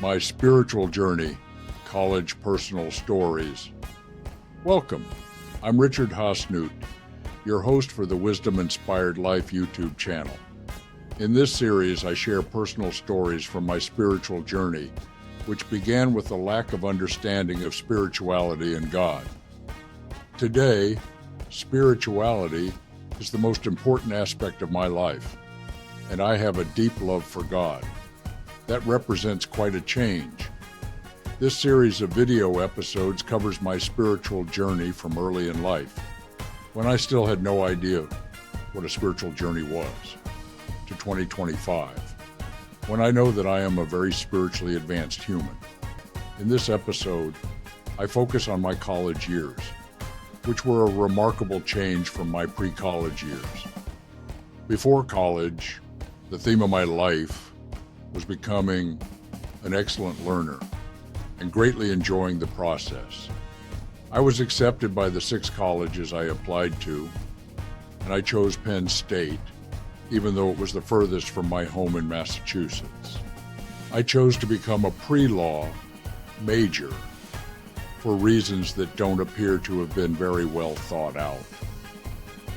My Spiritual Journey, College Personal Stories. Welcome. I'm Richard Hasnut, your host for the Wisdom Inspired Life YouTube channel. In this series, I share personal stories from my spiritual journey, which began with a lack of understanding of spirituality and God. Today, spirituality is the most important aspect of my life, and I have a deep love for God. That represents quite a change. This series of video episodes covers my spiritual journey from early in life, when I still had no idea what a spiritual journey was, to 2025, when I know that I am a very spiritually advanced human. In this episode, I focus on my college years, which were a remarkable change from my pre-college years. Before college, the theme of my life was becoming an excellent learner and greatly enjoying the process. I was accepted by the 6 colleges I applied to, and I chose Penn State, even though it was the furthest from my home in Massachusetts. I chose to become a pre-law major for reasons that don't appear to have been very well thought out.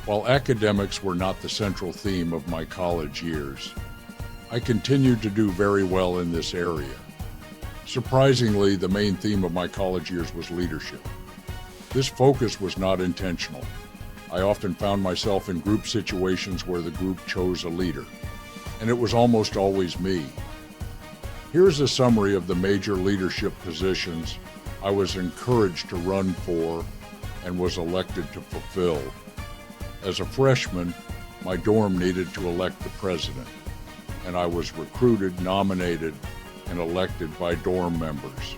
While academics were not the central theme of my college years, I continued to do very well in this area. Surprisingly, the main theme of my college years was leadership. This focus was not intentional. I often found myself in group situations where the group chose a leader, and it was almost always me. Here's a summary of the major leadership positions I was encouraged to run for and was elected to fulfill. As a freshman, my dorm needed to elect the president, and I was recruited, nominated, and elected by dorm members.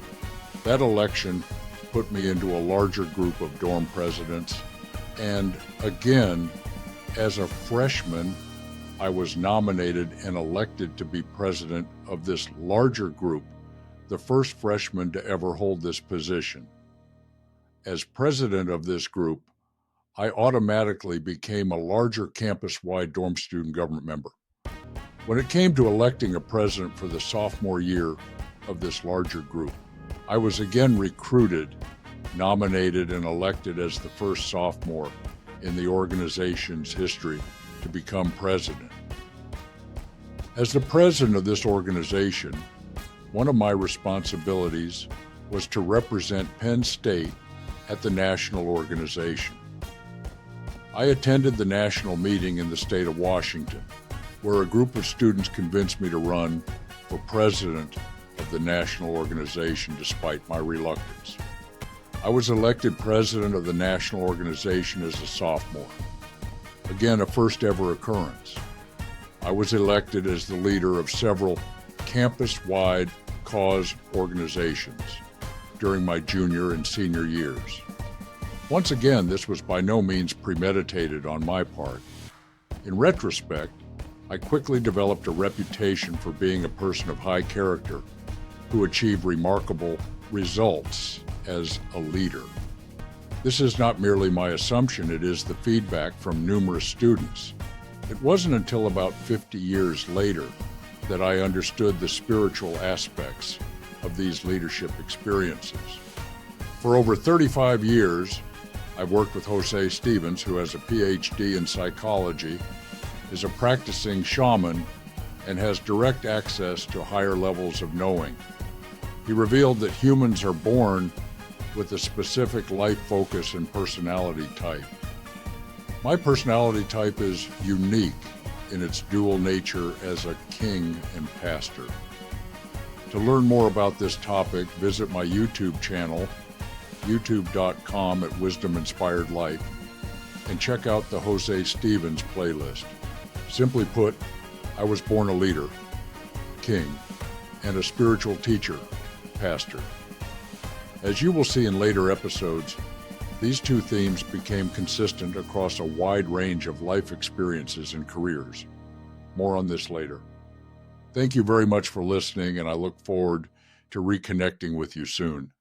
That election put me into a larger group of dorm presidents, and again, as a freshman, I was nominated and elected to be president of this larger group, the first freshman to ever hold this position. As president of this group, I automatically became a larger campus-wide dorm student government member. When it came to electing a president for the sophomore year of this larger group, I was again recruited, nominated, and elected as the first sophomore in the organization's history to become president. As the president of this organization, one of my responsibilities was to represent Penn State at the national organization. I attended the national meeting in the state of Washington, where a group of students convinced me to run for president of the national organization despite my reluctance. I was elected president of the national organization as a sophomore. Again, a first ever occurrence. I was elected as the leader of several campus-wide cause organizations during my junior and senior years. Once again, this was by no means premeditated on my part. In retrospect, I quickly developed a reputation for being a person of high character who achieved remarkable results as a leader. This is not merely my assumption, it is the feedback from numerous students. It wasn't until about 50 years later that I understood the spiritual aspects of these leadership experiences. For over 35 years, I've worked with Jose Stevens, who has a PhD in psychology, is a practicing shaman, and has direct access to higher levels of knowing. He revealed that humans are born with a specific life focus and personality type. My personality type is unique in its dual nature as a king and pastor. To learn more about this topic, visit my YouTube channel, youtube.com at Wisdom Inspired Life, and check out the Jose Stevens playlist. Simply put, I was born a leader, king, and a spiritual teacher, pastor. As you will see in later episodes, these two themes became consistent across a wide range of life experiences and careers. More on this later. Thank you very much for listening, and I look forward to reconnecting with you soon.